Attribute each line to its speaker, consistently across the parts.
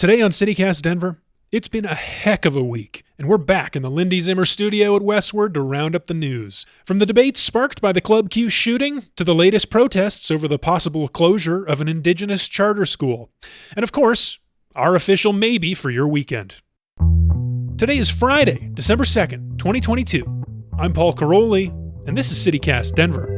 Speaker 1: Today on CityCast Denver, it's been a heck of a week, and we're back in the Lindy Zimmer studio at Westward to round up the news. From the debates sparked by the Club Q shooting to the latest protests over the possible closure of an Indigenous charter school. And of course, our official maybe for your weekend. Today is Friday, December 2nd, 2022. I'm Paul Caroli, and this is CityCast Denver.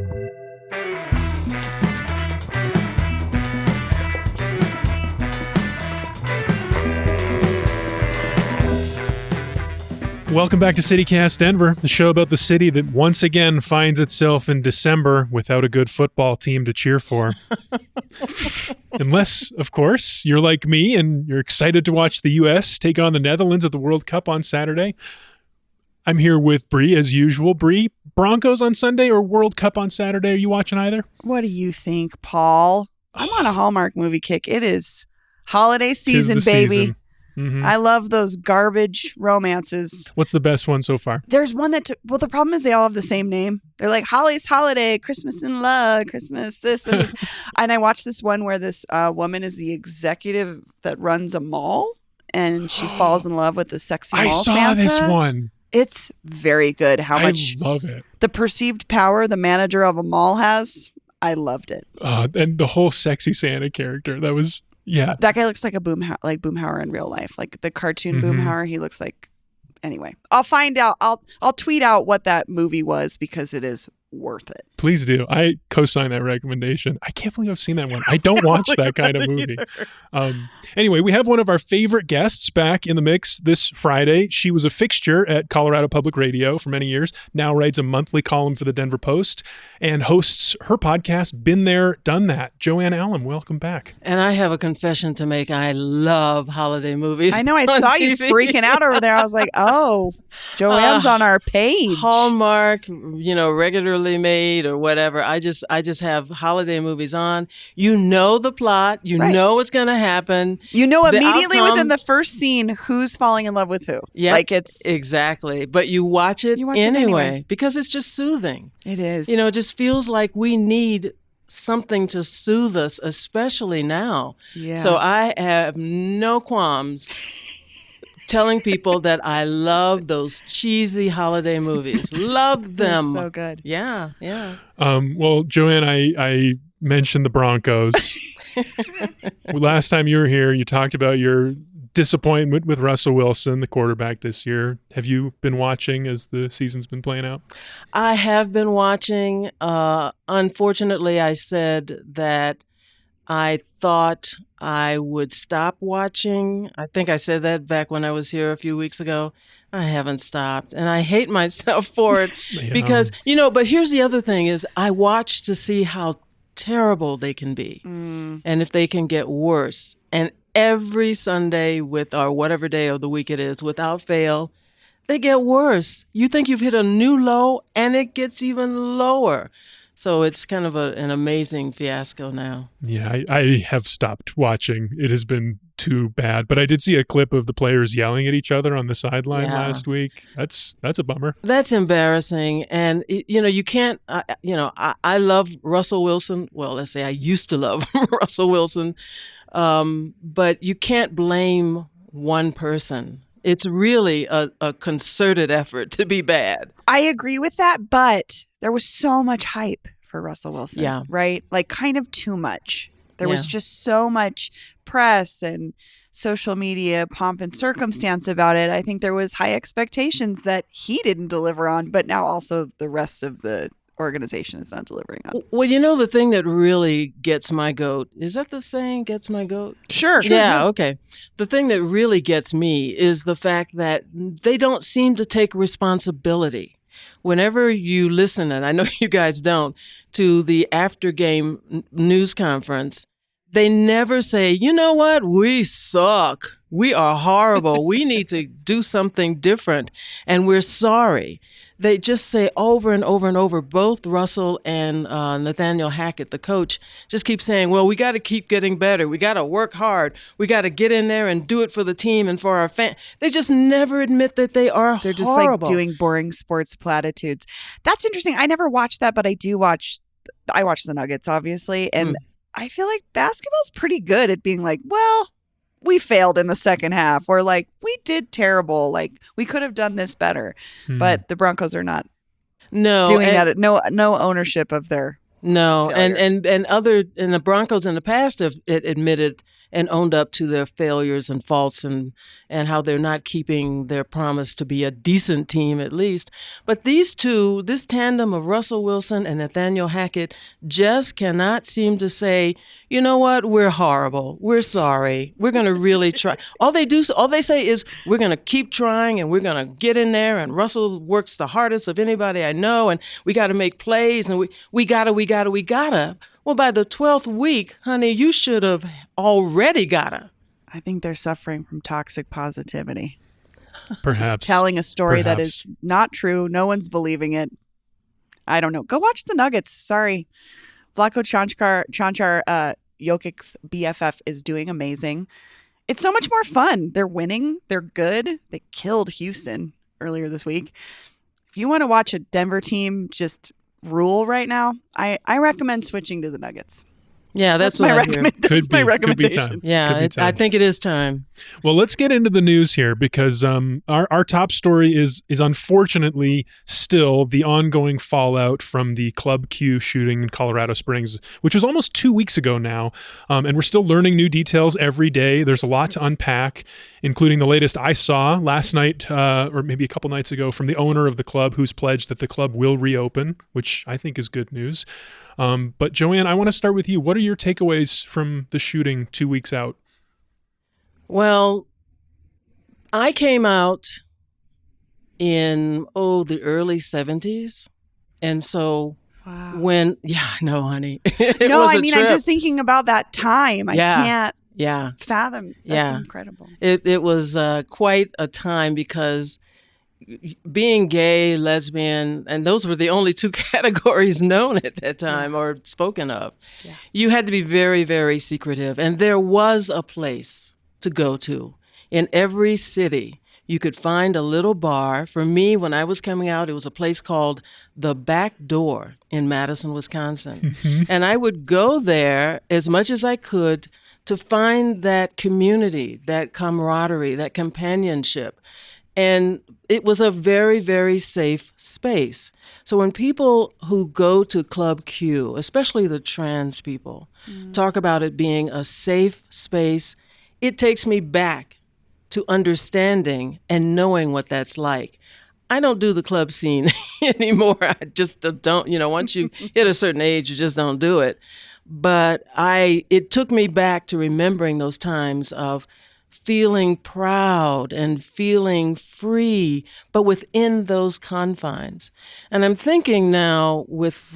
Speaker 1: Welcome back to CityCast Denver, the show about the city that once again finds itself in December without a good football team to cheer for. Unless, of course, you're like me and you're excited to watch the U.S. take on the Netherlands at the World Cup on Saturday. I'm here with Bree, as usual. Bree, Broncos on Sunday or World Cup on Saturday? Are you watching either?
Speaker 2: What do you think, Paul? I'm on a Hallmark movie kick. It is holiday season, baby. Season. Mm-hmm. I love those garbage romances.
Speaker 1: What's the best one so far?
Speaker 2: There's one that, well, the problem is they all have the same name. They're like Holly's Holiday, Christmas in Love, Christmas this. And I watched this one where this woman is the executive that runs a mall, and she falls in love with the sexy mall Santa.
Speaker 1: I saw this one.
Speaker 2: It's very good.
Speaker 1: I love it.
Speaker 2: The perceived power the manager of a mall has. I loved it.
Speaker 1: And the whole sexy Santa character. That was... Yeah.
Speaker 2: That guy looks like a Boomhauer in real life. Like the cartoon Boomhauer, he looks like... Anyway, I'll find out. I'll tweet out what that movie was because it is worth it.
Speaker 1: Please do. I co-sign that recommendation. I can't believe I've seen that one. I don't watch that kind of movie. Anyway, we have one of our favorite guests back in the mix this Friday. She was a fixture at Colorado Public Radio for many years, now writes a monthly column for the Denver Post, and hosts her podcast, Been There, Done That. Joanne Allen, welcome back.
Speaker 3: And I have a confession to make. I love holiday movies.
Speaker 2: I know. I saw
Speaker 3: TV.
Speaker 2: You freaking out over there. I was like, oh, Joanne's on our page.
Speaker 3: Hallmark, regularly made or whatever. I just have holiday movies on. You know the plot. You know what's going to happen.
Speaker 2: You know immediately within the first scene who's falling in love with who.
Speaker 3: Yeah,
Speaker 2: like it's
Speaker 3: exactly. But you watch it anyway because it's just soothing.
Speaker 2: It is.
Speaker 3: It just feels like we need something to soothe us, especially now.
Speaker 2: Yeah.
Speaker 3: So I have no qualms telling people that I love those cheesy holiday movies. Love them.
Speaker 2: They're so good.
Speaker 3: Yeah.
Speaker 1: Well, Joanne, I mentioned the Broncos. Last time you were here, you talked about your disappointment with Russell Wilson, the quarterback this year. Have you been watching as the season's been playing out?
Speaker 3: I have been watching. Unfortunately, I said that I thought I would stop watching. I think I said that back when I was here a few weeks ago. I haven't stopped, and I hate myself for it because, but here's the other thing is I watch to see how terrible they can be and if they can get worse. And every Sunday or whatever day of the week it is, without fail, they get worse. You think you've hit a new low, and it gets even lower. So it's kind of an amazing fiasco now. Yeah,
Speaker 1: I have stopped watching. It has been too bad. But I did see a clip of the players yelling at each other on the sideline last week. That's a bummer.
Speaker 3: That's embarrassing. And, you can't, I love Russell Wilson. Well, let's say I used to love Russell Wilson. But you can't blame one person. It's really a concerted effort to be bad.
Speaker 2: I agree with that, but there was so much hype for Russell Wilson, right? Like kind of too much. There was just so much press and social media pomp and circumstance about it. I think there was high expectations that he didn't deliver on, but now also the rest of the organization is not delivering on.
Speaker 3: Well, the thing that really gets my goat, is that the saying, gets my goat?
Speaker 2: Sure.
Speaker 3: Yeah, okay. The thing that really gets me is the fact that they don't seem to take responsibility. Whenever you listen, and I know you guys don't, to the after-game news conference, they never say, you know what, we suck. We are horrible. We need to do something different, and we're sorry. They just say over and over and over, both Russell and Nathaniel Hackett, the coach, just keep saying, well, we got to keep getting better. We got to work hard. We got to get in there and do it for the team and for our fans. They just never admit that they are
Speaker 2: They're just
Speaker 3: horrible.
Speaker 2: Like doing boring sports platitudes. That's interesting. I never watched that, but I watch the Nuggets, obviously. And I feel like basketball's pretty good at being like, well, we failed in the second half, or like we did terrible, like we could have done this better. But the Broncos are not doing that. No ownership of their failure.
Speaker 3: and the Broncos in the past have admitted and owned up to their failures and faults and how they're not keeping their promise to be a decent team at least. But these two, this tandem of Russell Wilson and Nathaniel Hackett, just cannot seem to say, you know what, we're horrible. We're sorry. We're going to really try. All they say is, we're going to keep trying and we're going to get in there, and Russell works the hardest of anybody I know, and we got to make plays, and we gotta. Well, by the 12th week, honey, you should have already gotta.
Speaker 2: I think they're suffering from toxic positivity.
Speaker 1: Perhaps.
Speaker 2: Just telling a story that is not true. No one's believing it. I don't know. Go watch the Nuggets. Sorry. Vlatko Čančar, Jokic's BFF, is doing amazing. It's so much more fun. They're winning. They're good. They killed Houston earlier this week. If you want to watch a Denver team just rule right now, I recommend switching to the Nuggets.
Speaker 3: Yeah, that's what I hear.
Speaker 2: That's my recommendation.
Speaker 1: Could be time.
Speaker 3: Yeah, I think it is time.
Speaker 1: Well, let's get into the news here, because our top story is unfortunately still the ongoing fallout from the Club Q shooting in Colorado Springs, which was almost 2 weeks ago now. And we're still learning new details every day. There's a lot to unpack, including the latest I saw last night, or maybe a couple nights ago, from the owner of the club, who's pledged that the club will reopen, which I think is good news. But Joanne, I want to start with you. What are your takeaways from the shooting 2 weeks out?
Speaker 3: Well, I came out in, the early 70s. And so I know, honey.
Speaker 2: I'm just thinking about that time. I can't fathom. That's incredible.
Speaker 3: It was quite a time, because being gay, lesbian, and those were the only two categories known at that time or spoken of. Yeah. You had to be very, very secretive. And there was a place to go to. In every city, you could find a little bar. For me, when I was coming out, it was a place called The Back Door in Madison, Wisconsin. Mm-hmm. And I would go there as much as I could to find that community, that camaraderie, that companionship. And it was a very, very safe space. So when people who go to Club Q, especially the trans people, talk about it being a safe space, it takes me back to understanding and knowing what that's like. I don't do the club scene anymore. I just don't, once you hit a certain age, you just don't do it. But it took me back to remembering those times of feeling proud and feeling free, but within those confines. And I'm thinking now with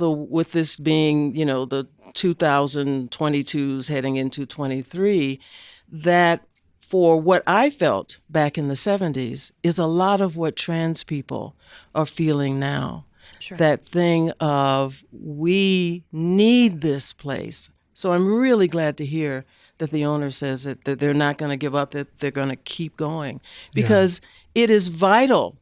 Speaker 3: this being, the 2022s heading into 23, that for what I felt back in the 70s is a lot of what trans people are feeling now. Sure. That thing of, we need this place. So I'm really glad to hear that the owner says that they're not going to give up, that they're going to keep going. Because it is vital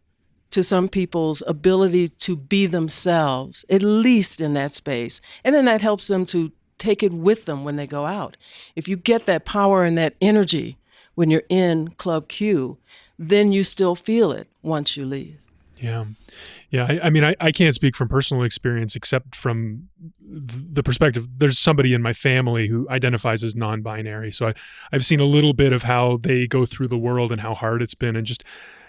Speaker 3: to some people's ability to be themselves, at least in that space. And then that helps them to take it with them when they go out. If you get that power and that energy when you're in Club Q, then you still feel it once you leave.
Speaker 1: Yeah. Yeah. I can't speak from personal experience, except from the perspective. There's somebody in my family who identifies as non-binary. So I've seen a little bit of how they go through the world and how hard it's been.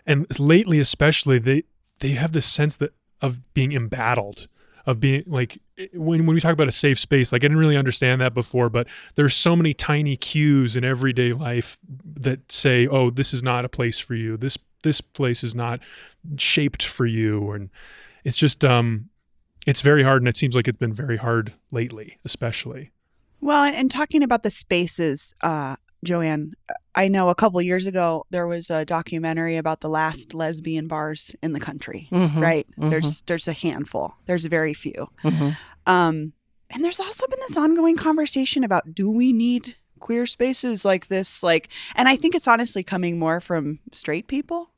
Speaker 1: And lately, especially, they have this sense of being embattled, of being like, when we talk about a safe space, like I didn't really understand that before, but there's so many tiny cues in everyday life that say, oh, this is not a place for you. This place is not shaped for you. And it's just, it's very hard. And it seems like it's been very hard lately, especially.
Speaker 2: Well, and talking about the spaces, Joanne, I know a couple years ago, there was a documentary about the last lesbian bars in the country, right? Mm-hmm. There's a handful. There's very few. Mm-hmm. And there's also been this ongoing conversation about, do we need queer spaces like this? And I think it's honestly coming more from straight people,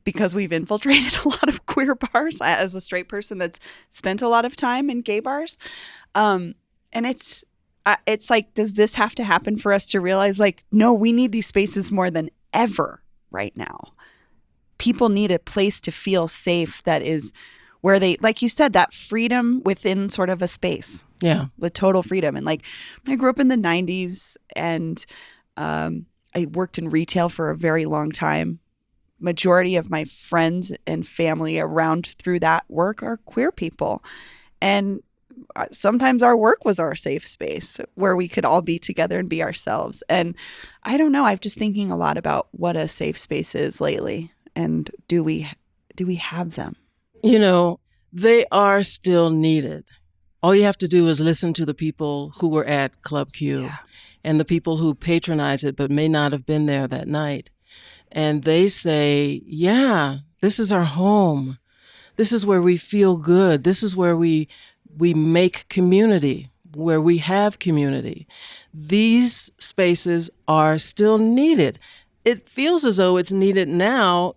Speaker 2: because we've infiltrated a lot of queer bars as a straight person that's spent a lot of time in gay bars. And it's like, does this have to happen for us to realize, like, no, we need these spaces more than ever right now. People need a place to feel safe that is where they, like you said, that freedom within sort of a space.
Speaker 3: Yeah.
Speaker 2: The total freedom. And like, I grew up in the 90s and I worked in retail for a very long time. Majority of my friends and family around through that work are queer people. And sometimes our work was our safe space where we could all be together and be ourselves. And I don't know, I've just thinking a lot about what a safe space is lately. And do we have them?
Speaker 3: You know, they are still needed. All you have to do is listen to the people who were at Club Q and the people who patronize it but may not have been there that night. And they say, yeah, this is our home. This is where we feel good. This is where we make community, where we have community. These spaces are still needed. It feels as though it's needed now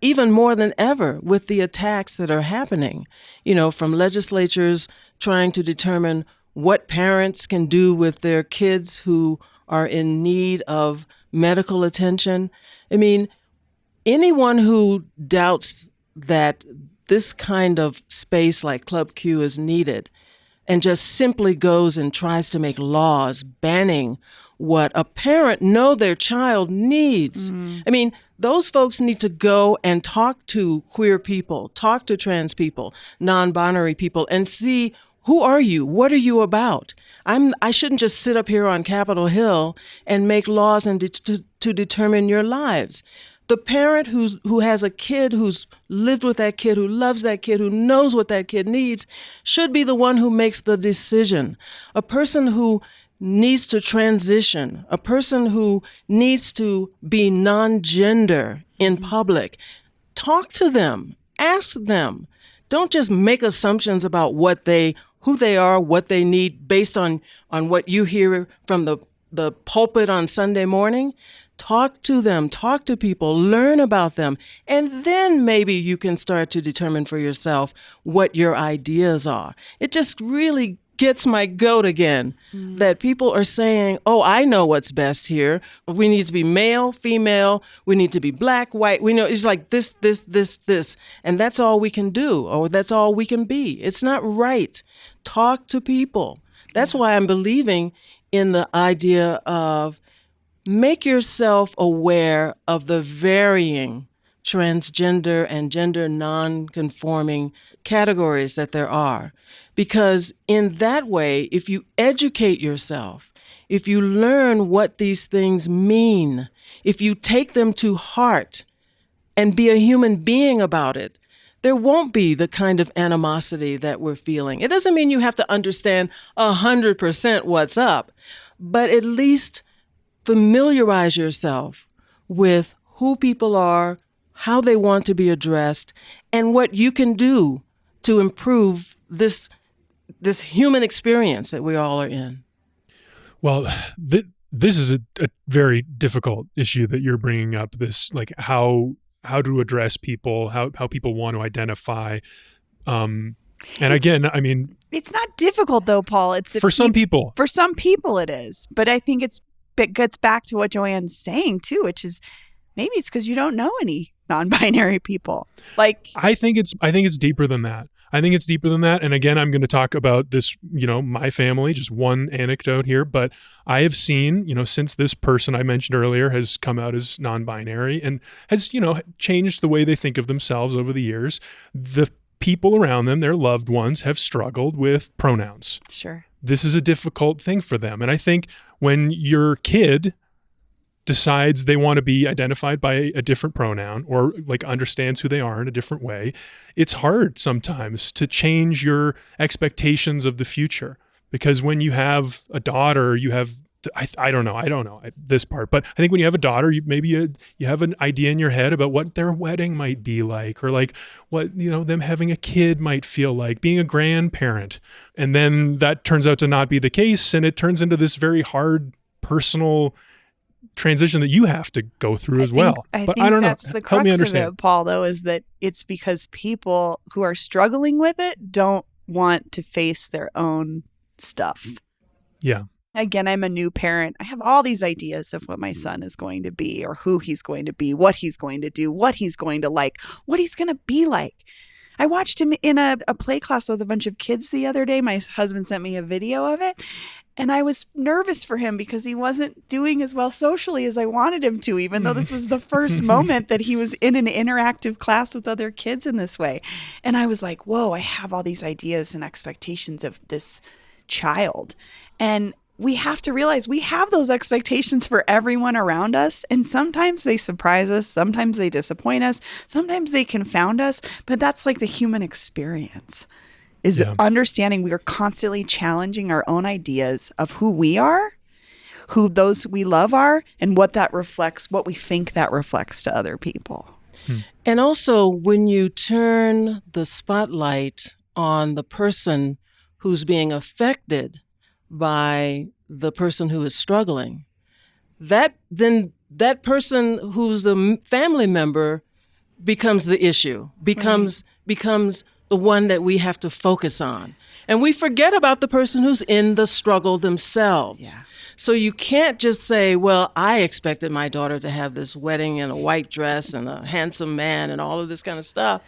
Speaker 3: even more than ever with the attacks that are happening, you know, from legislatures trying to determine what parents can do with their kids who are in need of medical attention. I mean, anyone who doubts that this kind of space like Club Q is needed and just simply goes and tries to make laws banning what a parent know their child needs. I mean, those folks need to go and talk to queer people, talk to trans people, non-binary people, and see, who are you? What are you about? I shouldn't just sit up here on Capitol Hill and make laws and to determine your lives. The parent who has a kid, who's lived with that kid, who loves that kid, who knows what that kid needs, should be the one who makes the decision. A person who needs to transition, a person who needs to be non-gender in public, talk to them, ask them. Don't just make assumptions about who they are, what they need based on what you hear from the pulpit on Sunday morning. Talk to them, talk to people, learn about them, and then maybe you can start to determine for yourself what your ideas are. It just really gets my goat again that people are saying, oh, I know what's best here. We need to be male, female. We need to be black, white. We know it's like this. And that's all we can do, or that's all we can be. It's not right. Talk to people. That's why I'm believing in the idea of make yourself aware of the varying transgender and gender non-conforming categories that there are. Because in that way, if you educate yourself, if you learn what these things mean, if you take them to heart and be a human being about it, there won't be the kind of animosity that we're feeling. It doesn't mean you have to understand 100% what's up, but at least familiarize yourself with who people are, how they want to be addressed, and what you can do to improve this human experience that we all are in.
Speaker 1: Well, this is a very difficult issue that you're bringing up, this, like, how to address people, how people want to identify. And again, I mean,
Speaker 2: it's not difficult though, Paul. It's
Speaker 1: for some people.
Speaker 2: For some people it is. But I think it gets back to what Joanne's saying too, which is maybe it's because you don't know any non-binary people. Like, I think it's
Speaker 1: deeper than that. And again, I'm going to talk about this, my family, just one anecdote here, but I have seen, since this person I mentioned earlier has come out as non-binary and has, changed the way they think of themselves over the years, the people around them, their loved ones, have struggled with pronouns.
Speaker 2: Sure.
Speaker 1: This is a difficult thing for them. And I think when your kid decides they want to be identified by a different pronoun or like understands who they are in a different way, it's hard sometimes to change your expectations of the future. Because when you have a daughter, you have, I don't know this part, but I think when you have a daughter, you have an idea in your head about what their wedding might be like, or like what, them having a kid might feel like, being a grandparent. And then that turns out to not be the case. And it turns into this very hard personal transition that you have to go through as well. But I don't know.
Speaker 2: That's the crux of it, Paul, though, is that it's because people who are struggling with it don't want to face their own stuff.
Speaker 1: Yeah.
Speaker 2: Again, I'm a new parent. I have all these ideas of what my son is going to be or who he's going to be, what he's going to do, what he's going to like, what he's going to be like. I watched him in a play class with a bunch of kids the other day. My husband sent me a video of it. And I was nervous for him because he wasn't doing as well socially as I wanted him to, even though this was the first moment that he was in an interactive class with other kids in this way. And I was like, whoa, I have all these ideas and expectations of this child. And we have to realize we have those expectations for everyone around us. And sometimes they surprise us. Sometimes they disappoint us. Sometimes they confound us. But that's like the human experience, is understanding we are constantly challenging our own ideas of who we are, who those we love are, and what that reflects, what we think that reflects to other people.
Speaker 3: And also, when you turn the spotlight on the person who's being affected by the person who is struggling, that person who's a family member becomes the issue, becomes the one that we have to focus on. And we forget about the person who's in the struggle themselves. Yeah. So you can't just say, well, I expected my daughter to have this wedding and a white dress and a handsome man and all of this kind of stuff.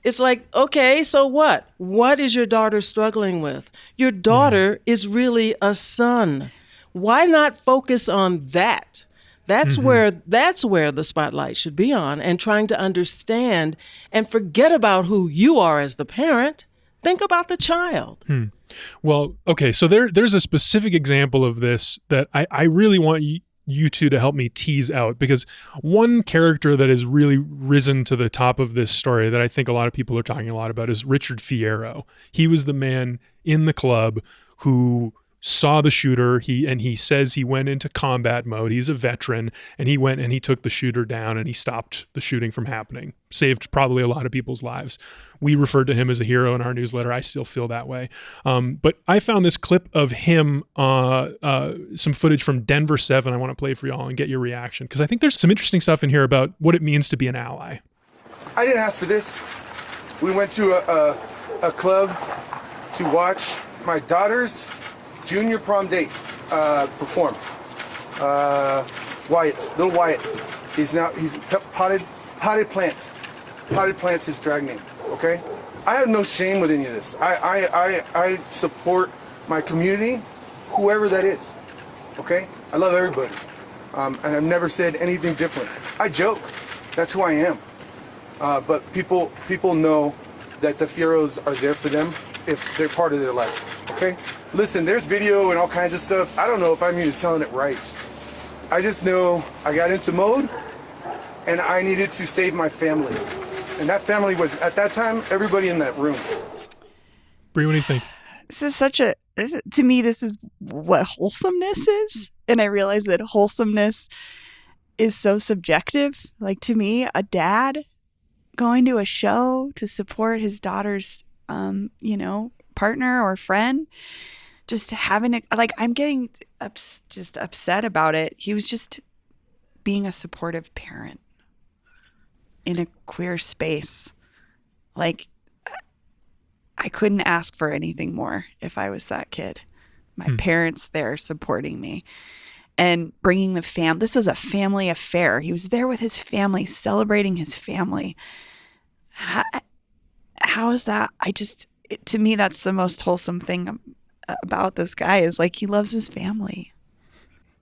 Speaker 3: It's like, okay, so what? What is your daughter struggling with? Your daughter is really a son. Why not focus on that? That's where the spotlight should be on, and trying to understand and forget about who you are as the parent. Think about the child.
Speaker 1: Well, okay, so there's a specific example of this that I really want you two to help me tease out, because one character that has really risen to the top of this story that I think a lot of people are talking a lot about is Richard Fierro. He was the man in the club who saw the shooter. He says he went into combat mode. He's a veteran, and he went and he took the shooter down and he stopped the shooting from happening. Saved probably a lot of people's lives. We referred to him as a hero in our newsletter. I still feel that way. But I found this clip of him, some footage from Denver 7. I want to play for y'all and get your reaction, because I think there's some interesting stuff in here about what it means to be an ally.
Speaker 4: I didn't ask for this. We went to a club to watch my daughter's junior prom date perform. Little Wyatt. He's potted plant. Potted plant's his drag name. Okay? I have no shame with any of this. I support my community, whoever that is. Okay? I love everybody. And I've never said anything different. I joke. That's who I am. But people know that the Fierros are there for them if they're part of their life. Okay? Listen, there's video and all kinds of stuff. I don't know if I'm even telling it right. I just know I got into mode and I needed to save my family. And that family was, at that time, everybody in that room.
Speaker 1: Bree, what do you think?
Speaker 2: To me, this is what wholesomeness is. And I realize that wholesomeness is so subjective. Like, to me, a dad going to a show to support his daughter's, partner or friend, just having I'm getting just upset about it. He was just being a supportive parent in a queer space. Like, I couldn't ask for anything more if I was that kid. My parents there supporting me and bringing the family. This was a family affair. He was there with his family, celebrating his family. How is that? To me, that's the most wholesome thing about this guy, is like, he loves his family.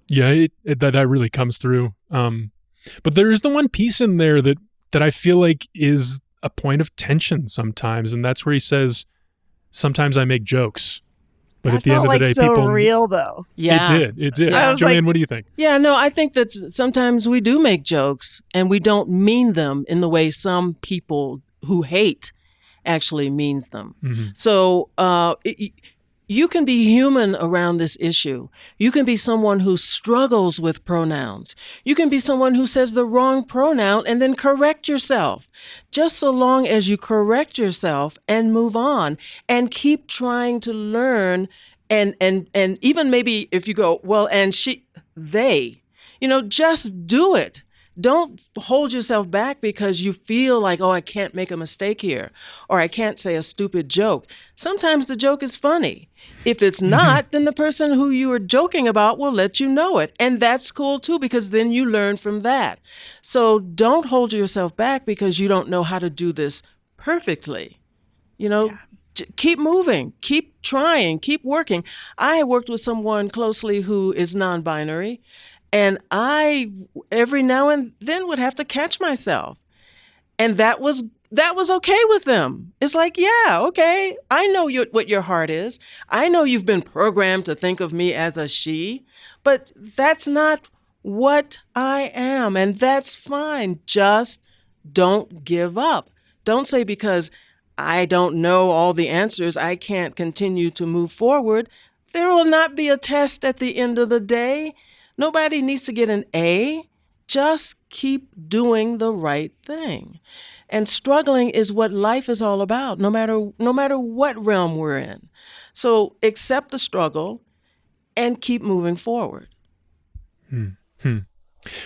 Speaker 1: Yeah, that really comes through. But there is the one piece in there that I feel like is a point of tension sometimes, and that's where he says, "Sometimes I make jokes." But
Speaker 2: that
Speaker 1: at the end of the day,
Speaker 2: so
Speaker 1: people
Speaker 2: real though.
Speaker 1: Yeah, it did.
Speaker 2: Yeah.
Speaker 1: Joanne, what do you think? Yeah,
Speaker 3: no, I think that sometimes we do make jokes and we don't mean them in the way some people who hate actually means them. Mm-hmm. So you can be human around this issue. You can be someone who struggles with pronouns. You can be someone who says the wrong pronoun and then correct yourself. Just so long as you correct yourself and move on and keep trying to learn, and even maybe if you go, well, and they, just do it. don't hold yourself back because you feel like, oh, I can't make a mistake here, or I can't say a stupid joke. Sometimes the joke is funny. If it's not, then the person who you are joking about will let you know it. And that's cool too, because then you learn from that. So don't hold yourself back because you don't know how to do this perfectly. Keep moving, keep trying, keep working. I worked with someone closely who is non-binary, and I every now and then would have to catch myself. And that was okay with them. It's like, yeah, okay, I know what your heart is. I know you've been programmed to think of me as a she, but that's not what I am, and that's fine. Just don't give up. Don't say because I don't know all the answers, I can't continue to move forward. There will not be a test at the end of the day. Nobody needs to get an A. Just keep doing the right thing. And struggling is what life is all about, no matter what realm we're in. So accept the struggle and keep moving forward.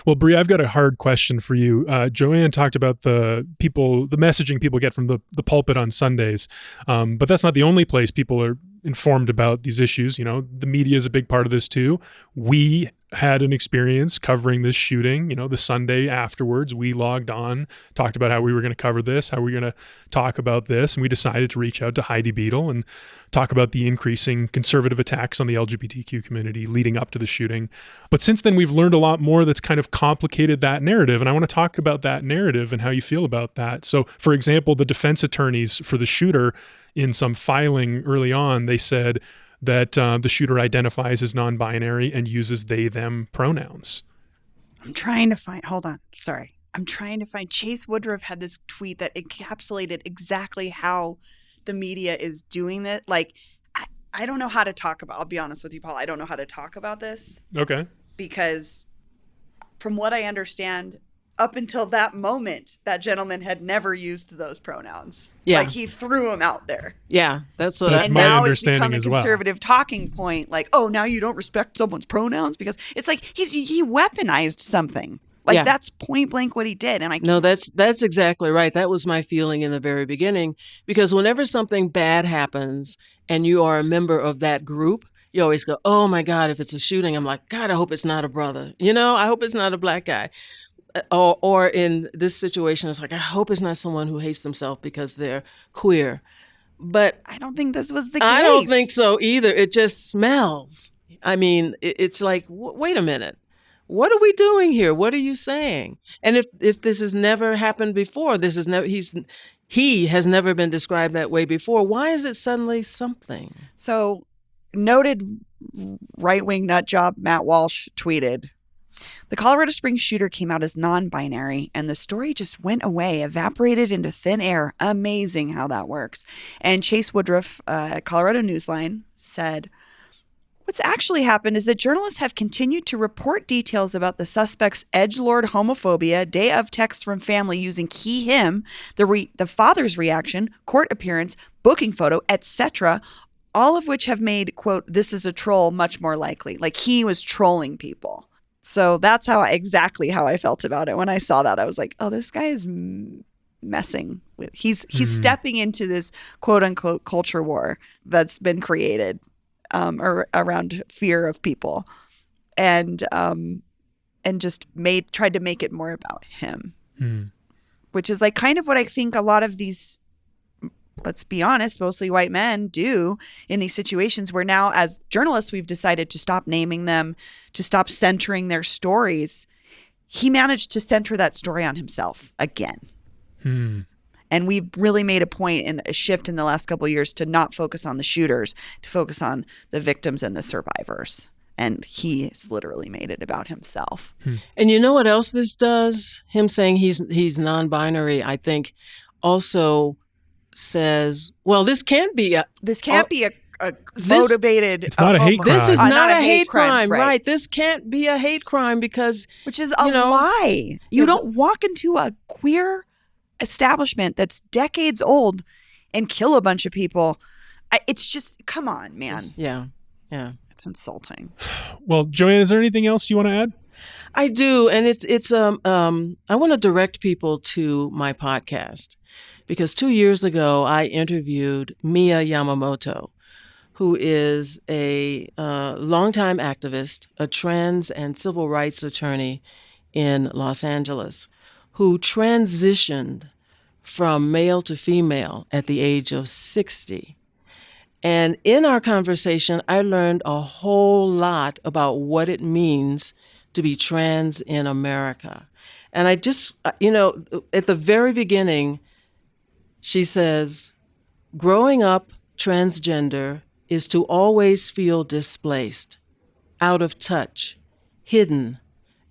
Speaker 1: Well, Bree, I've got a hard question for you. Joanne talked about the messaging people get from the pulpit on Sundays, but that's not the only place people are informed about these issues. The media is a big part of this too. We had an experience covering this shooting. The Sunday afterwards, we logged on, talked about how we were going to cover this, how we were going to talk about this, and we decided to reach out to Heidi Beadle and talk about the increasing conservative attacks on the LGBTQ community leading up to the shooting. But since then, we've learned a lot more that's kind of complicated that narrative, and I want to talk about that narrative and how you feel about that. So, for example, the defense attorneys for the shooter, in some filing early on, they said that the shooter identifies as non-binary and uses they/them pronouns.
Speaker 2: I'm trying to find Chase Woodruff had this tweet that encapsulated exactly how the media is doing that. Like, I don't know how to talk about, I'll be honest with you, Paul, I don't know how to talk about this.
Speaker 1: Okay.
Speaker 2: Because from what I understand, up until that moment, that gentleman had never used those pronouns.
Speaker 3: Yeah.
Speaker 2: Like, he threw them out there.
Speaker 3: Yeah, that's
Speaker 1: my understanding as well.
Speaker 2: And now it's become a conservative talking point. Like, oh, now you don't respect someone's pronouns? Because it's like he weaponized something. Like, that's point blank what he did. And
Speaker 3: No, that's exactly right. That was my feeling in the very beginning. Because whenever something bad happens and you are a member of that group, you always go, oh my God, if it's a shooting, I'm like, God, I hope it's not a brother. I hope it's not a black guy. Or in this situation, it's like, I hope it's not someone who hates themselves because they're queer. But
Speaker 2: I don't think this was the case.
Speaker 3: I don't think so either. It just smells. I mean, it's like, wait a minute. What are we doing here? What are you saying? And if this has never happened before, he has never been described that way before, why is it suddenly something?
Speaker 2: So, noted right-wing nut job Matt Walsh tweeted, "The Colorado Springs shooter came out as non-binary, and the story just went away, evaporated into thin air. Amazing how that works." And Chase Woodruff at Colorado Newsline said, "What's actually happened is that journalists have continued to report details about the suspect's edgelord homophobia, day of texts from family using he/him, the father's reaction, court appearance, booking photo, etc., all of which have made, quote, this is a troll much more likely." Like, he was trolling people. So that's exactly how I felt about it. When I saw that, I was like, oh, this guy is messing with, he's stepping into this quote unquote culture war that's been created around fear of people, and just tried to make it more about him, which is like kind of what I think a lot of these, let's be honest, mostly white men do in these situations where now as journalists, we've decided to stop naming them, to stop centering their stories. He managed to center that story on himself again. And we've really made a point in a shift in the last couple of years to not focus on the shooters, to focus on the victims and the survivors. And he has literally made it about himself.
Speaker 3: And you know what else this does? Him saying he's non-binary, I think also says, well, this can't be a
Speaker 2: motivated.
Speaker 1: It's not a hate crime.
Speaker 3: This is not a hate crime,
Speaker 2: right?
Speaker 3: Right. This can't be a hate crime because,
Speaker 2: which is a lie. You don't walk into a queer establishment that's decades old and kill a bunch of people. It's just, come on, man.
Speaker 3: Yeah.
Speaker 2: It's insulting.
Speaker 1: Well, Joanne, is there anything else you want to add?
Speaker 3: I do, and it's I want to direct people to my podcast because 2 years ago I interviewed Mia Yamamoto, who is a longtime activist, a trans and civil rights attorney in Los Angeles, who transitioned from male to female at the age of 60. And in our conversation, I learned a whole lot about what it means to be trans in America. And I just, at the very beginning, she says, growing up transgender is to always feel displaced, out of touch, hidden,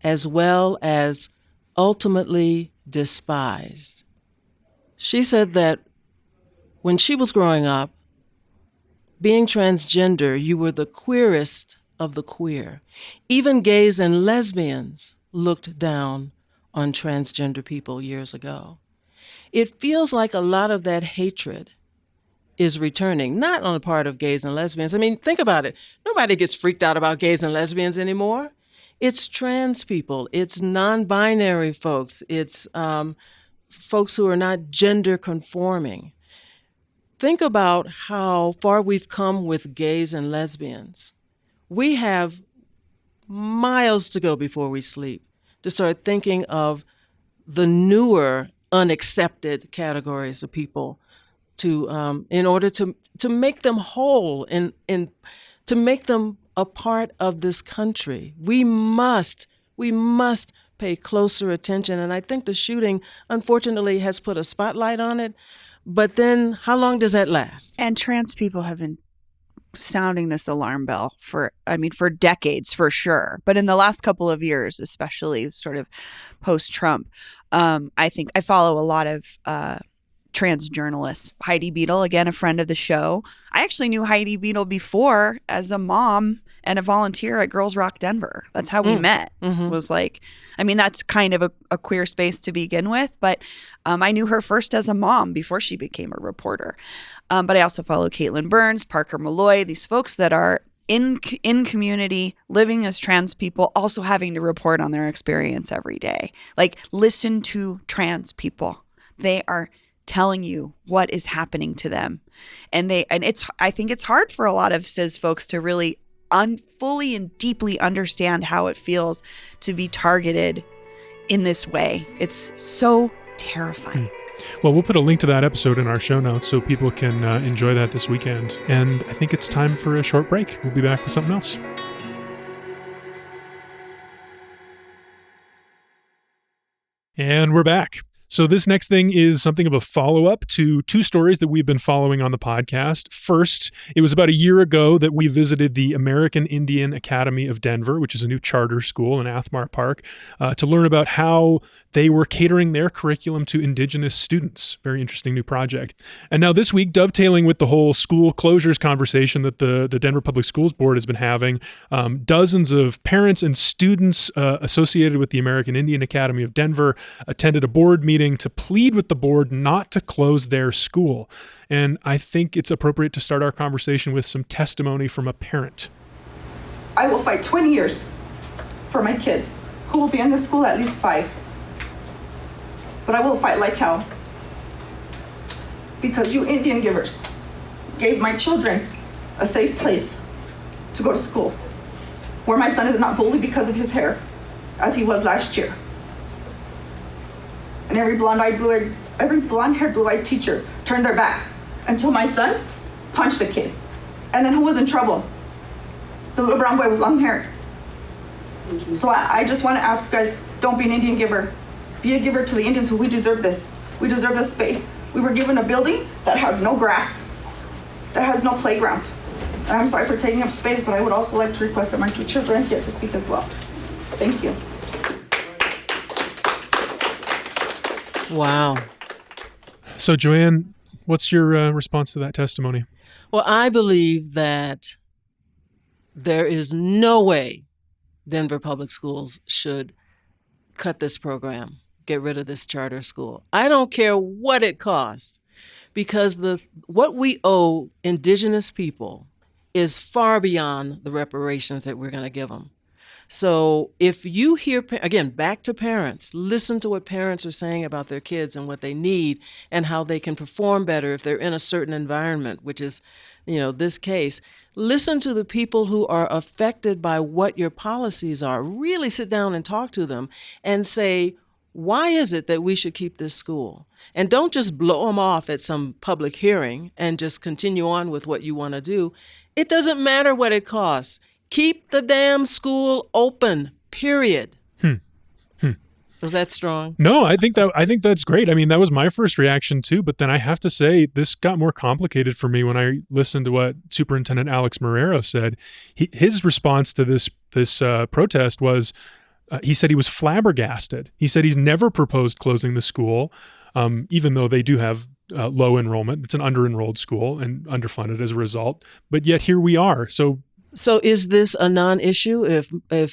Speaker 3: as well as ultimately despised. She said that when she was growing up, being transgender, you were the queerest of the queer. Even gays and lesbians looked down on transgender people years ago. It feels like a lot of that hatred is returning, not on the part of gays and lesbians. I mean, think about it. Nobody gets freaked out about gays and lesbians anymore. It's trans people. It's non-binary folks. It's folks who are not gender conforming. Think about how far we've come with gays and lesbians. We have miles to go before we sleep to start thinking of the newer, unaccepted categories of people to in order to make them whole and to make them a part of this country. We must pay closer attention. And I think the shooting, unfortunately, has put a spotlight on it. But then how long does that last?
Speaker 2: And trans people have been sounding this alarm bell for decades, for sure. But in the last couple of years, especially sort of post-Trump, I think I follow a lot of trans journalists. Heidi Beadle, again, a friend of the show. I actually knew Heidi Beadle before as a mom and a volunteer at Girls Rock Denver. That's how we met.
Speaker 3: Mm-hmm.
Speaker 2: Was like, I mean, that's kind of a queer space to begin with, but I knew her first as a mom before she became a reporter. But I also follow Caitlin Burns, Parker Malloy, these folks that are in community, living as trans people, also having to report on their experience every day. Like, listen to trans people. They are telling you what is happening to them. I think it's hard for a lot of cis folks to really fully and deeply understand how it feels to be targeted in this way. It's so terrifying.
Speaker 1: Well, we'll put a link to that episode in our show notes so people can enjoy that this weekend. And I think it's time for a short break. We'll be back with something else. And we're back. So this next thing is something of a follow-up to two stories that we've been following on the podcast. First, it was about a year ago that we visited the American Indian Academy of Denver, which is a new charter school in Athmar Park, to learn about how they were catering their curriculum to Indigenous students. Very interesting new project. And now this week, dovetailing with the whole school closures conversation that the Denver Public Schools Board has been having, dozens of parents and students associated with the American Indian Academy of Denver attended a board meeting to plead with the board not to close their school. And I think it's appropriate to start our conversation with some testimony from a parent.
Speaker 5: I will fight 20 years for my kids, who will be in the school at least 5. But I will fight like hell. Because you Indian givers gave my children a safe place to go to school, where my son is not bullied because of his hair, as he was last year. And every blonde-haired, blue-eyed teacher turned their back until my son punched a kid. And then who was in trouble? The little brown boy with long hair. So I just want to ask you guys, don't be an Indian giver. Be a giver to the Indians, who we deserve this. We deserve this space. We were given a building that has no grass, that has no playground. And I'm sorry for taking up space, but I would also like to request that my 2 children get to speak as well. Thank you.
Speaker 3: Wow.
Speaker 1: So, Joanne, what's your response to that testimony?
Speaker 3: Well, I believe that there is no way Denver Public Schools should cut this program, get rid of this charter school. I don't care what it costs, because what we owe Indigenous people is far beyond the reparations that we're going to give them. So if you hear, again, back to parents, listen to what parents are saying about their kids and what they need and how they can perform better if they're in a certain environment, which is, this case. Listen to the people who are affected by what your policies are. Really sit down and talk to them and say, why is it that we should keep this school? And don't just blow them off at some public hearing and just continue on with what you want to do. It doesn't matter what it costs. Keep the damn school open, period. Was that strong?
Speaker 1: No, I think that's great. I mean, that was my first reaction too, but then I have to say this got more complicated for me when I listened to what Superintendent Alex Marrero said. His response to this protest was, he said he was flabbergasted. He said he's never proposed closing the school, even though they do have low enrollment. It's an under-enrolled school and underfunded as a result. But yet here we are.
Speaker 3: So is this a non-issue if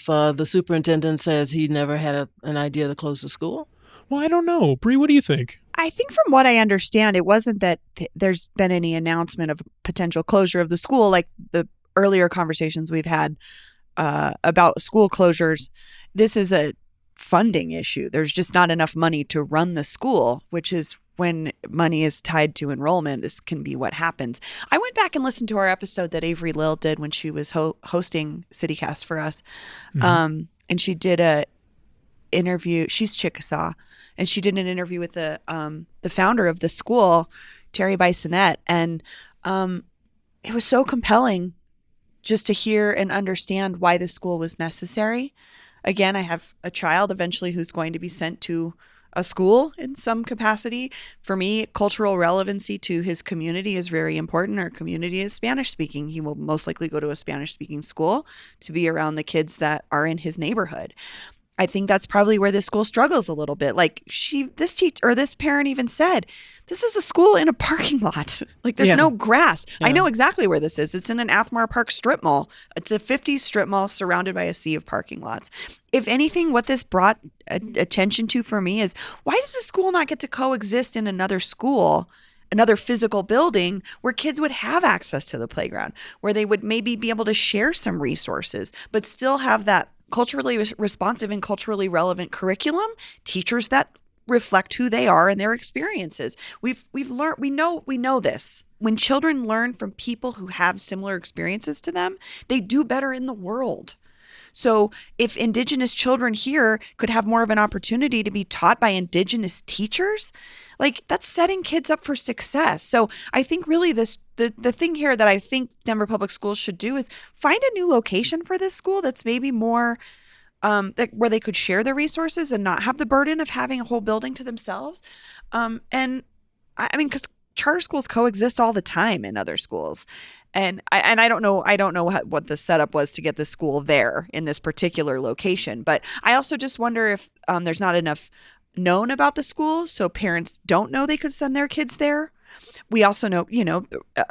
Speaker 3: the superintendent says he never had an idea to close the school?
Speaker 1: Well, I don't know. Bree, what do you think?
Speaker 2: I think from what I understand, it wasn't that there's been any announcement of potential closure of the school, like the earlier conversations we've had about school closures. This is a funding issue. There's just not enough money to run the school, which is when money is tied to enrollment, this can be what happens. I went back and listened to our episode that Avery Lill did when she was hosting CityCast for us. Mm-hmm. And she did a interview. She's Chickasaw. And she did an interview with the founder of the school, Terry Bisonette. And it was so compelling just to hear and understand why the school was necessary. Again, I have a child eventually who's going to be sent to a school in some capacity. For me, cultural relevancy to his community is very important. Our community is Spanish speaking. He will most likely go to a Spanish speaking school to be around the kids that are in his neighborhood. I think that's probably where this school struggles a little bit. Like this parent even said, this is a school in a parking lot. Like there's no grass. Yeah. I know exactly where this is. It's in an Athmar Park strip mall. It's a 50s strip mall surrounded by a sea of parking lots. If anything, what this brought attention to for me is, why does the school not get to coexist in another school, another physical building where kids would have access to the playground, where they would maybe be able to share some resources, but still have that culturally responsive and culturally relevant curriculum, teachers that reflect who they are and their experiences. We've learned, we know this. When children learn from people who have similar experiences to them, they do better in the world. So if Indigenous children here could have more of an opportunity to be taught by Indigenous teachers, like that's setting kids up for success. So I think really the thing here that I think Denver Public Schools should do is find a new location for this school that's maybe more where they could share the resources and not have the burden of having a whole building to themselves. And I mean, because charter schools coexist all the time in other schools. And I don't know what the setup was to get the school there in this particular location. But I also just wonder if there's not enough known about the school, so parents don't know they could send their kids there. We also know,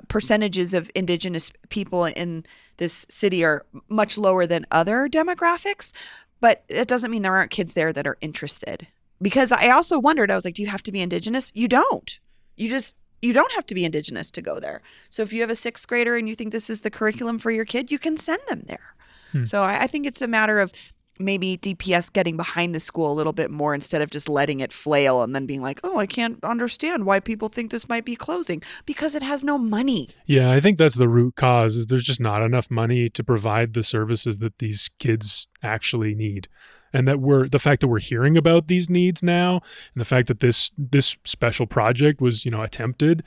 Speaker 2: percentages of Indigenous people in this city are much lower than other demographics. But it doesn't mean there aren't kids there that are interested. Because I also wondered, I was like, do you have to be Indigenous? You don't. You don't have to be Indigenous to go there. So if you have a 6th grader and you think this is the curriculum for your kid, you can send them there. So I think it's a matter of maybe DPS getting behind the school a little bit more instead of just letting it flail and then being like, oh, I can't understand why people think this might be closing, because it has no money.
Speaker 1: Yeah, I think that's the root cause, is there's just not enough money to provide the services that these kids actually need. And that the fact that we're hearing about these needs now, and the fact that this special project was, attempted,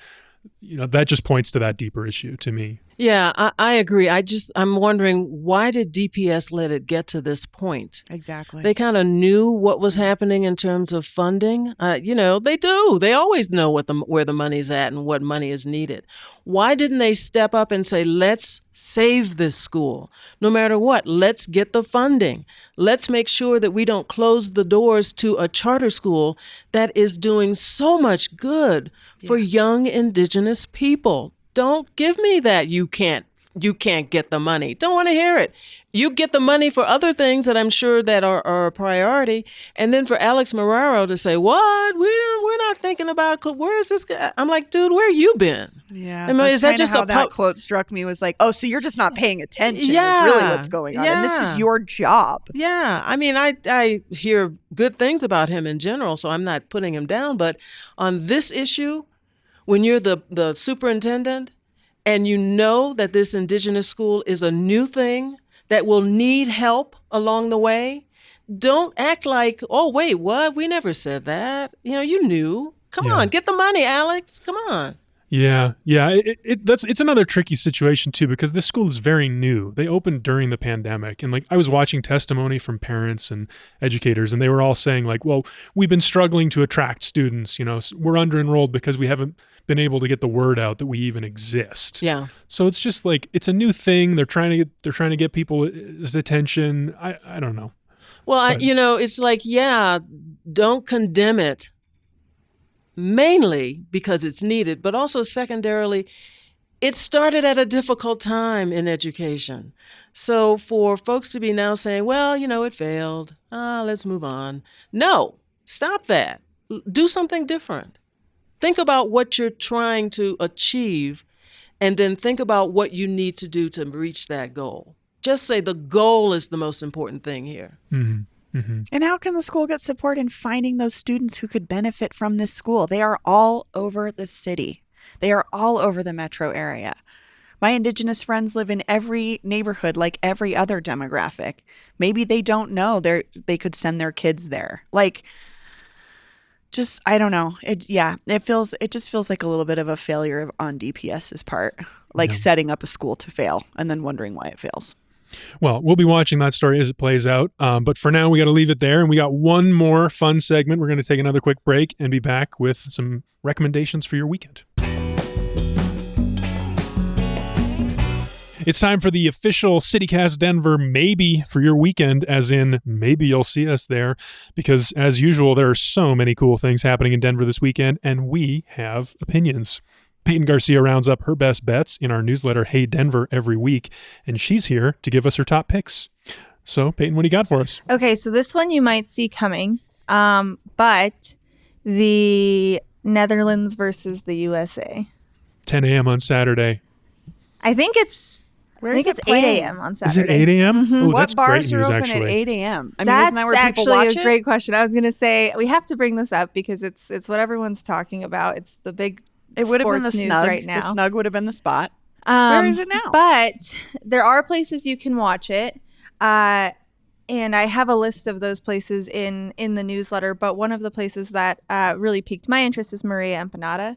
Speaker 1: that just points to that deeper issue to me.
Speaker 3: Yeah, I agree. I'm wondering, why did DPS let it get to this point?
Speaker 2: Exactly.
Speaker 3: They kind of knew what was happening in terms of funding. They do. They always know where the money's at and what money is needed. Why didn't they step up and say, let's save this school? No matter what, let's get the funding. Let's make sure that we don't close the doors to a charter school that is doing so much good for young Indigenous people. Don't give me that you can't you can't get the money. Don't want to hear it. You get the money for other things that I'm sure that are a priority. And then for Alex Marrero to say, what? We're not thinking about, where is this guy? I'm like, dude, where you been?
Speaker 2: Yeah.
Speaker 3: I mean, is that just
Speaker 2: how that quote struck me was like, oh, so you're just not paying attention. Yeah. Is really what's going on. Yeah. And this is your job.
Speaker 3: Yeah. I mean, I hear good things about him in general, so I'm not putting him down. But on this issue, when you're the superintendent and you know that this Indigenous school is a new thing that will need help along the way, don't act like, oh, wait, what? We never said that. You knew. Come on, get the money, Alex. Come on.
Speaker 1: Yeah. It's another tricky situation too, because this school is very new. They opened during the pandemic, and I was watching testimony from parents and educators, and they were all saying well, we've been struggling to attract students. We're under enrolled because we haven't been able to get the word out that we even exist.
Speaker 3: Yeah.
Speaker 1: So it's just it's a new thing. They're trying to get people's attention. I don't know.
Speaker 3: Well, it's don't condemn it. Mainly because it's needed, but also secondarily, it started at a difficult time in education. So for folks to be now saying, well, it failed, let's move on. No, stop that. Do something different. Think about what you're trying to achieve, and then think about what you need to do to reach that goal. Just say the goal is the most important thing here.
Speaker 1: Mm-hmm. Mm-hmm.
Speaker 2: And how can the school get support in finding those students who could benefit from this school? They are all over the city. They are all over the metro area. My Indigenous friends live in every neighborhood like every other demographic. Maybe they don't know they could send their kids there. I don't know. It just feels like a little bit of a failure on DPS's part, setting up a school to fail and then wondering why it fails.
Speaker 1: Well, we'll be watching that story as it plays out. But for now, we got to leave it there. And we got one more fun segment. We're going to take another quick break and be back with some recommendations for your weekend. It's time for the official CityCast Denver maybe for your weekend, as in maybe you'll see us there, because as usual, there are so many cool things happening in Denver this weekend, and we have opinions. Peyton Garcia rounds up her best bets in our newsletter, Hey Denver, every week, and she's here to give us her top picks. So, Peyton, what do you got for us?
Speaker 6: Okay, so this one you might see coming, but the Netherlands versus the USA.
Speaker 1: 10 a.m. on Saturday.
Speaker 6: I think it's 8 a.m. on Saturday.
Speaker 1: Is it 8 a.m.?
Speaker 6: Mm-hmm.
Speaker 1: Ooh,
Speaker 2: What
Speaker 1: that's
Speaker 2: bars
Speaker 1: great
Speaker 2: are
Speaker 1: news,
Speaker 2: open
Speaker 1: actually.
Speaker 2: at 8 a.m.? I mean,
Speaker 6: That's
Speaker 2: isn't that where people
Speaker 6: actually
Speaker 2: watch
Speaker 6: a
Speaker 2: it?
Speaker 6: great question. I was going to say, we have to bring this up because it's what everyone's talking about. It's the big
Speaker 2: It would have been the
Speaker 6: sports news
Speaker 2: snug.
Speaker 6: right now.
Speaker 2: The snug would have been the spot. Where is it now?
Speaker 6: But there are places you can watch it. And I have a list of those places in the newsletter. But one of the places that really piqued my interest is Maria Empanada.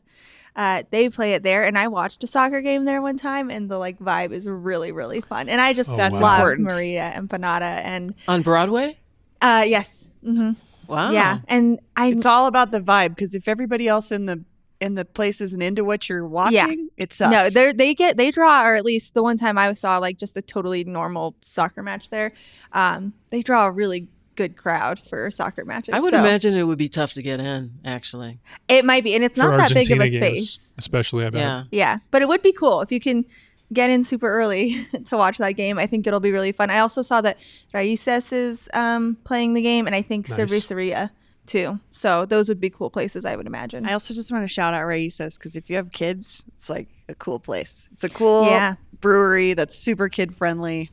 Speaker 6: They play it there, and I watched a soccer game there one time, and the vibe is really, really fun. And I just love Maria Empanada. And
Speaker 3: on Broadway?
Speaker 6: Yes. Mm-hmm.
Speaker 3: Wow.
Speaker 6: Yeah, and
Speaker 2: it's all about the vibe, because if everybody else in the place isn't into what you're watching, it sucks.
Speaker 6: No, they draw, or at least the one time I saw just a totally normal soccer match there. They draw a really good crowd for soccer matches.
Speaker 3: I would imagine it would be tough to get in, actually.
Speaker 6: It might be, and it's not that big of a space.
Speaker 1: Games, especially, I bet.
Speaker 6: Yeah, but it would be cool if you can get in super early to watch that game. I think it'll be really fun. I also saw that Raices is playing the game, and I think Cerveceria too. So those would be cool places, I would imagine.
Speaker 2: I also just want to shout out Raices, because if you have kids, it's a cool place. It's a cool brewery that's super kid friendly.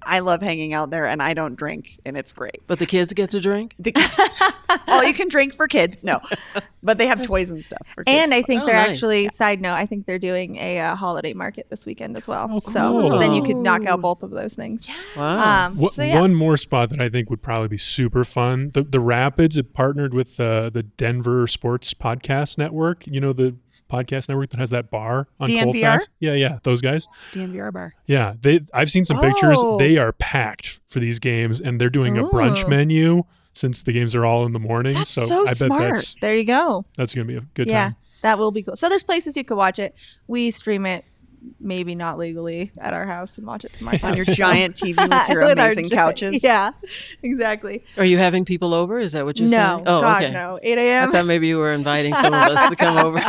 Speaker 2: I love hanging out there, and I don't drink, and it's great.
Speaker 3: But the kids get to drink?
Speaker 2: All you can drink for kids. No, but they have toys and stuff for kids.
Speaker 6: And I think they're actually, side note, I think they're doing a holiday market this weekend as well.
Speaker 1: Oh,
Speaker 6: so
Speaker 1: cool.
Speaker 6: then you could knock out both of those things.
Speaker 2: Yeah.
Speaker 3: Wow.
Speaker 1: One more spot that I think would probably be super fun. The Rapids have partnered with the Denver Sports Podcast Network. You know, the podcast network that has that bar on
Speaker 2: DNVR?
Speaker 1: Colfax. Yeah, those guys.
Speaker 2: DNVR bar.
Speaker 1: Yeah, I've seen some pictures. They are packed for these games, and they're doing a brunch menu since the games are all in the morning.
Speaker 2: That's
Speaker 1: so I bet
Speaker 2: smart.
Speaker 6: There you go.
Speaker 1: that's going to be a good
Speaker 6: Yeah,
Speaker 1: time.
Speaker 6: that will be cool. So there's places you could watch it. We stream it maybe not legally at our house and watch it from my couch.
Speaker 2: On your giant TV with your amazing couches.
Speaker 6: Yeah, exactly.
Speaker 3: Are you having people over? Is that what you're saying?
Speaker 6: No,
Speaker 3: Oh,
Speaker 6: God,
Speaker 3: okay.
Speaker 6: no. 8 a.m.
Speaker 3: I thought maybe you were inviting some of us to come over.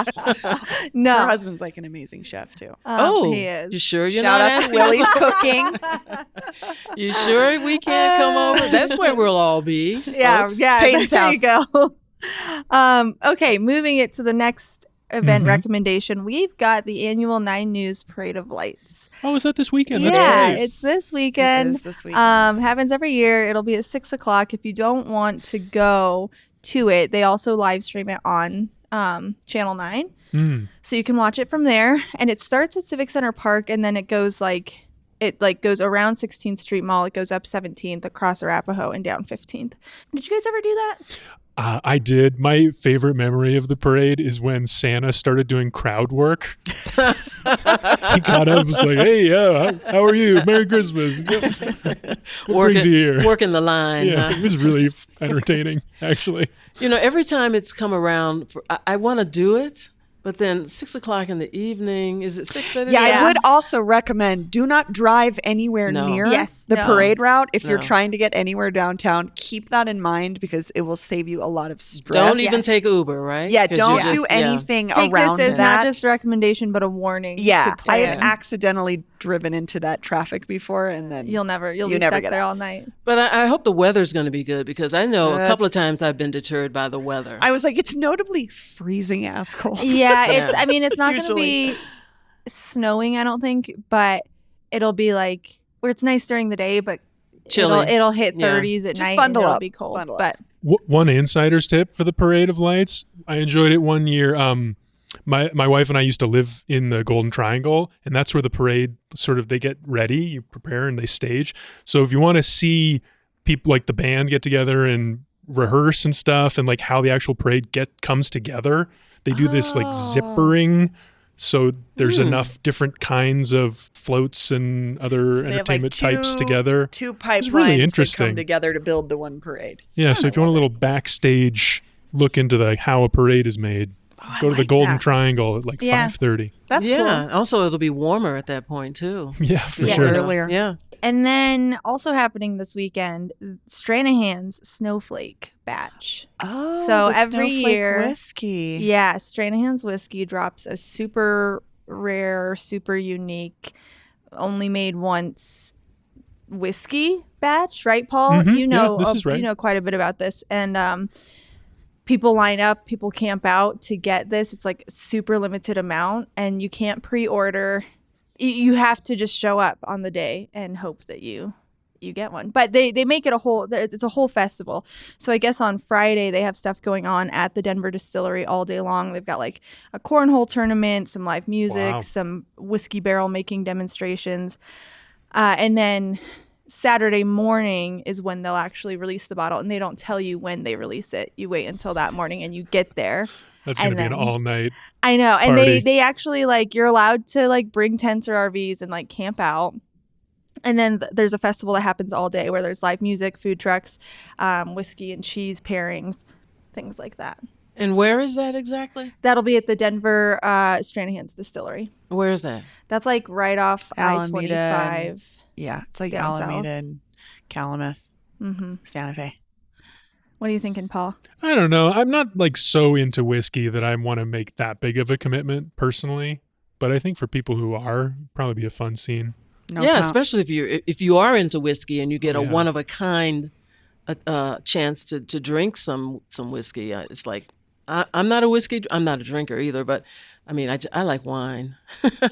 Speaker 6: No.
Speaker 2: Her husband's like an amazing chef too.
Speaker 6: He is.
Speaker 3: You sure you're
Speaker 2: Shout
Speaker 3: not
Speaker 2: out to
Speaker 3: asking
Speaker 2: Willie's
Speaker 3: us?
Speaker 2: Cooking.
Speaker 3: You sure we can't come over? That's where we'll all be.
Speaker 6: Yeah,
Speaker 3: folks.
Speaker 6: yeah.
Speaker 2: Peyton's
Speaker 6: there
Speaker 2: house.
Speaker 6: you go. Okay, moving it to the next event recommendation. We've got the annual 9 News Parade of Lights.
Speaker 1: Oh, is that this weekend? That's
Speaker 6: Yeah,
Speaker 1: great.
Speaker 6: it's this weekend.
Speaker 2: It is this weekend.
Speaker 6: Happens every year. It'll be at 6 o'clock. If you don't want to go to it, they also live stream it on Channel 9. So you can watch it from there. And it starts at Civic Center Park, and then it goes goes around 16th Street Mall. It goes up 17th, across Arapahoe, and down 15th. Did you guys ever do that?
Speaker 1: I did. My favorite memory of the parade is when Santa started doing crowd work. He got up and was like, "Hey, how are you? Merry Christmas." What brings you here?
Speaker 3: Working the line.
Speaker 1: Yeah,
Speaker 3: Huh?
Speaker 1: it was really entertaining, actually.
Speaker 3: Every time it's come around, I want to do it. But then 6 o'clock in the evening, is it 6 that is?
Speaker 2: Yeah,
Speaker 6: Yeah.
Speaker 2: I would also recommend do not drive anywhere
Speaker 3: No.
Speaker 2: near
Speaker 6: Yes,
Speaker 2: the
Speaker 6: no.
Speaker 2: parade route. If you're
Speaker 3: No.
Speaker 2: trying to get anywhere downtown, keep that in mind because it will save you a lot of stress.
Speaker 3: Don't even
Speaker 6: Yes.
Speaker 3: take Uber, right?
Speaker 2: Yeah,
Speaker 3: 'Cause
Speaker 2: don't
Speaker 3: you
Speaker 2: do
Speaker 3: just-
Speaker 2: anything
Speaker 6: Take
Speaker 2: around
Speaker 6: this as
Speaker 2: that.
Speaker 6: not just a recommendation, but a warning.
Speaker 2: Yeah,
Speaker 6: to
Speaker 2: I have
Speaker 6: plan.
Speaker 2: accidentally driven into that traffic before, and then
Speaker 6: You'll
Speaker 2: You
Speaker 6: be
Speaker 2: never
Speaker 6: stuck
Speaker 2: get
Speaker 6: there
Speaker 2: out.
Speaker 6: all night.
Speaker 3: But I hope the weather's going to be good because I know a couple of
Speaker 2: That's-
Speaker 3: times I've been deterred by the weather.
Speaker 2: I was like, it's notably freezing ass cold.
Speaker 6: Yeah,
Speaker 3: Yeah.
Speaker 6: I mean, it's not going to
Speaker 2: Usually.
Speaker 6: be snowing, I don't think, but it'll be like where it's nice during the day, but
Speaker 3: Chilly.
Speaker 6: It'll hit
Speaker 3: Yeah.
Speaker 6: 30s at
Speaker 2: Just
Speaker 6: night
Speaker 2: bundle
Speaker 6: and it'll
Speaker 2: up.
Speaker 6: be cold.
Speaker 2: Bundle up.
Speaker 6: But
Speaker 1: One insider's tip for the Parade of Lights. I enjoyed it one year. My wife and I used to live in the Golden Triangle, and that's where the parade they get ready, you prepare, and they stage. So if you want to see people like the band get together and rehearse and stuff, and like how the actual parade comes together, they do this like zippering. So there's enough different kinds of floats and other
Speaker 2: So they have, like,
Speaker 1: entertainment types together.
Speaker 2: Two
Speaker 1: It's
Speaker 2: pipelines
Speaker 1: really
Speaker 2: that
Speaker 1: interesting.
Speaker 2: come together to build the one parade.
Speaker 1: Yeah, so if you want a little backstage look into how a parade is made, go to the
Speaker 2: like
Speaker 1: Golden
Speaker 2: that.
Speaker 1: Triangle at like
Speaker 6: Yeah.
Speaker 1: 5:30.
Speaker 2: That's
Speaker 3: yeah. Also, it'll be warmer at that point too.
Speaker 1: Yeah, for
Speaker 6: Yeah.
Speaker 1: sure.
Speaker 2: Earlier.
Speaker 3: Yeah.
Speaker 6: and then also happening this weekend, Stranahan's Snowflake batch.
Speaker 2: Oh,
Speaker 6: So
Speaker 2: the
Speaker 6: every
Speaker 2: Snowflake
Speaker 6: year-
Speaker 2: whiskey.
Speaker 6: Yeah, Stranahan's whiskey drops a super rare, super unique, only made once whiskey batch, right, Paul?
Speaker 1: Mhm.
Speaker 6: You know,
Speaker 1: Yeah, this is right.
Speaker 6: You know quite a bit about this, and people line up, people camp out to get this. It's like a super limited amount, and you can't pre-order. You have to just show up on the day and hope that you get one. But they make it it's a whole festival. So I guess on Friday they have stuff going on at the Denver distillery all day long. They've got like a cornhole tournament, some live music,
Speaker 1: Wow.
Speaker 6: some whiskey barrel making demonstrations. And then Saturday morning is when they'll actually release the bottle, and they don't tell you when they release it. You wait until that morning and you get there.
Speaker 1: That's going to be
Speaker 6: And
Speaker 1: an
Speaker 6: then-
Speaker 1: all night.
Speaker 6: I know. And
Speaker 1: Party.
Speaker 6: they actually you're allowed to bring tents or RVs and camp out. And then there's a festival that happens all day where there's live music, food trucks, whiskey and cheese pairings, things like that.
Speaker 3: And where is that exactly?
Speaker 6: That'll be at the Denver Stranahan's Distillery.
Speaker 3: Where is that?
Speaker 6: That's right off
Speaker 2: Alameda
Speaker 6: I-25.
Speaker 2: Yeah, it's like
Speaker 6: Down south.
Speaker 2: Alameda and Calumet,
Speaker 6: Mm-hmm.
Speaker 2: Santa Fe.
Speaker 6: What are you thinking, Paul?
Speaker 1: I don't know. I'm not so into whiskey that I want to make that big of a commitment personally. But I think for people who are, probably be a fun scene.
Speaker 2: No
Speaker 3: yeah,
Speaker 2: count.
Speaker 3: especially if you are into whiskey and you get a
Speaker 1: Yeah.
Speaker 3: one of a kind chance to drink some whiskey. It's like I'm not a drinker either, but I mean I like wine.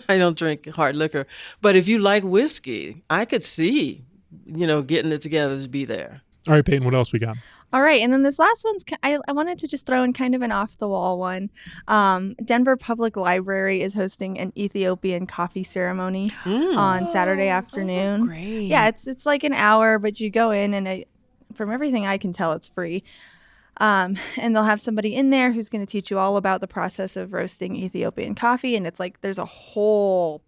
Speaker 3: I don't drink hard liquor, but if you like whiskey, I could see getting it together to be there.
Speaker 1: All right, Peyton, what else we got?
Speaker 6: All right, and then this last one's I wanted to just throw in kind of an off the wall one. Denver Public Library is hosting an Ethiopian coffee ceremony on Saturday afternoon.
Speaker 2: Those are great.
Speaker 6: Yeah, it's like an hour, but you go in and from everything I can tell, it's free. And they'll have somebody in there who's going to teach you all about the process of roasting Ethiopian coffee, and it's there's a whole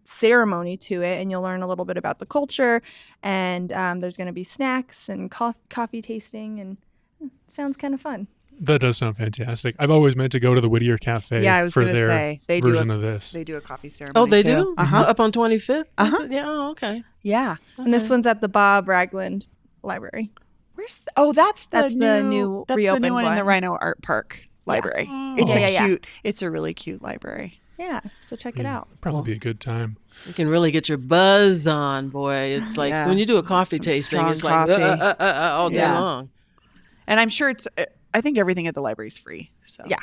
Speaker 6: ceremony to it, and you'll learn a little bit about the culture, and there's going to be snacks and coffee tasting, and it sounds kind of fun.
Speaker 1: That does sound fantastic. I've always meant to go to the Whittier Cafe
Speaker 2: Yeah, I was
Speaker 1: for
Speaker 2: going to
Speaker 1: their
Speaker 2: say they
Speaker 1: version
Speaker 2: do
Speaker 1: of this.
Speaker 2: They do a coffee ceremony.
Speaker 3: Oh, they
Speaker 2: too.
Speaker 3: do? Up on 25th? Yeah. Oh, okay.
Speaker 2: Yeah.
Speaker 6: And this one's at the Bob Ragland Library.
Speaker 2: Where's that's the new
Speaker 6: reopened
Speaker 2: one in the
Speaker 6: one.
Speaker 2: Rhino Art Park Library.
Speaker 3: Oh.
Speaker 2: It's
Speaker 6: Yeah.
Speaker 2: cute. It's a really cute library.
Speaker 6: Yeah, so check it out.
Speaker 1: Probably be a good time.
Speaker 3: You can really get your buzz on, boy. It's like when you do a coffee
Speaker 2: Some
Speaker 3: tasting,
Speaker 2: strong
Speaker 3: it's like
Speaker 2: coffee.
Speaker 3: all day
Speaker 2: Yeah.
Speaker 3: long.
Speaker 2: And I'm sure I think everything at the library is free. So
Speaker 6: Yeah.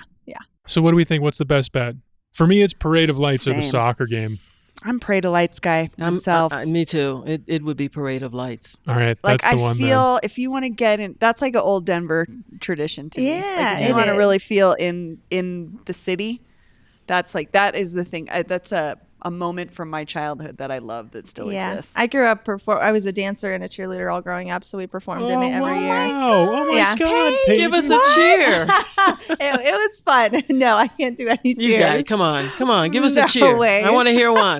Speaker 1: So what do we think? What's the best bet? For me, it's Parade of Lights or the
Speaker 2: Same.
Speaker 1: soccer game.
Speaker 2: I'm Parade of Lights guy myself.
Speaker 3: Me too. It would be Parade of Lights.
Speaker 1: All right,
Speaker 2: like
Speaker 1: that's the
Speaker 2: I
Speaker 1: one
Speaker 2: feel if you want to get in, that's like an old Denver tradition to me.
Speaker 6: Yeah,
Speaker 2: Like if you
Speaker 6: it
Speaker 2: want to really
Speaker 6: is.
Speaker 2: feel in the city, that is the thing. That's a moment from my childhood that I love that still exists.
Speaker 6: I grew up I was a dancer and a cheerleader all growing up, so we performed in it every year.
Speaker 1: Wow. Oh my
Speaker 6: Yeah.
Speaker 1: God.
Speaker 6: Hey,
Speaker 3: Give us
Speaker 1: Peyton.
Speaker 3: a cheer.
Speaker 6: it was fun. No, I can't do any cheers.
Speaker 3: You guys, come on. Give us a
Speaker 6: No
Speaker 3: cheer.
Speaker 6: way.
Speaker 3: I want to hear one.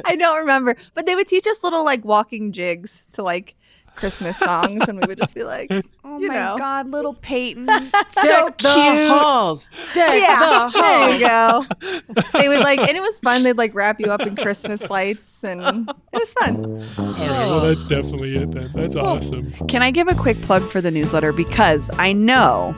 Speaker 6: I don't remember, but they would teach us little like walking jigs to like Christmas songs, and we would just be like,
Speaker 2: Oh
Speaker 6: you
Speaker 2: my
Speaker 6: know.
Speaker 2: God, little Peyton.
Speaker 6: so
Speaker 3: Deck the
Speaker 6: cute.
Speaker 3: halls. Deck
Speaker 6: Yeah,
Speaker 3: the
Speaker 6: there you
Speaker 3: halls.
Speaker 6: go. They would and it was fun. They'd like wrap you up in Christmas lights, and it was fun.
Speaker 1: All right, well, that's definitely it then. That's awesome.
Speaker 2: Can I give a quick plug for the newsletter? Because I know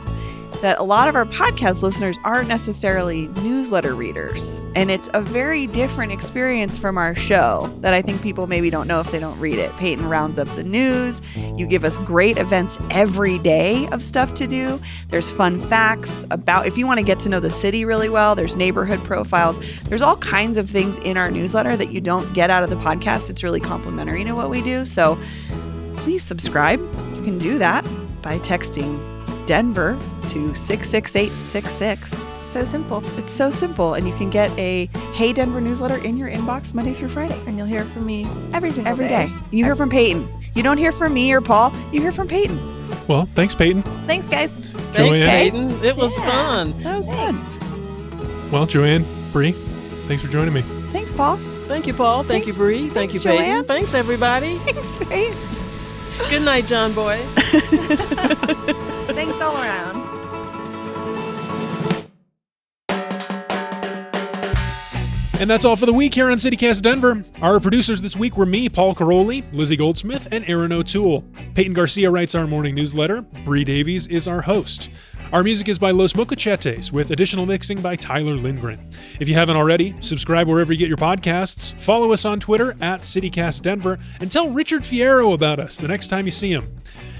Speaker 2: that a lot of our podcast listeners aren't necessarily newsletter readers. And it's a very different experience from our show that I think people maybe don't know if they don't read it. Peyton rounds up the news. You give us great events every day of stuff to do. There's fun facts about, if you want to get to know the city really well, there's neighborhood profiles. There's all kinds of things in our newsletter that you don't get out of the podcast. It's really complimentary to what we do. So please subscribe. You can do that by texting Denver to 66866.
Speaker 6: So simple.
Speaker 2: It's so simple, and you can get a Hey Denver newsletter in your inbox Monday through Friday.
Speaker 6: And you'll hear from me every single
Speaker 2: Every day. You hear from Peyton. You don't hear from me or Paul. You hear from Peyton.
Speaker 1: Well, thanks, Peyton.
Speaker 6: Thanks, guys.
Speaker 3: Thanks,
Speaker 1: Joanne.
Speaker 3: Peyton. It was fun.
Speaker 2: That was fun.
Speaker 1: Well, Joanne, Bree, thanks for joining me.
Speaker 2: Thanks, Paul.
Speaker 3: Thank you, Paul. Thank you, Bree. Thank you,
Speaker 2: Thanks,
Speaker 3: Peyton.
Speaker 2: Joanne.
Speaker 3: Thanks, everybody.
Speaker 2: Thanks, Peyton.
Speaker 3: Good night, John Boy.
Speaker 6: Thanks all around.
Speaker 1: And that's all for the week here on CityCast Denver. Our producers this week were me, Paul Caroli, Lizzie Goldsmith, and Aaron O'Toole. Peyton Garcia writes our morning newsletter. Bree Davies is our host. Our music is by Los Mocachetes, with additional mixing by Tyler Lindgren. If you haven't already, subscribe wherever you get your podcasts, follow us on Twitter @CityCastDenver, and tell Richard Fierro about us the next time you see him.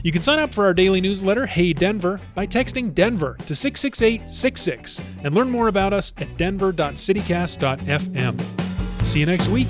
Speaker 1: You can sign up for our daily newsletter, Hey Denver, by texting Denver to 66866 and learn more about us at denver.citycast.fm. See you next week.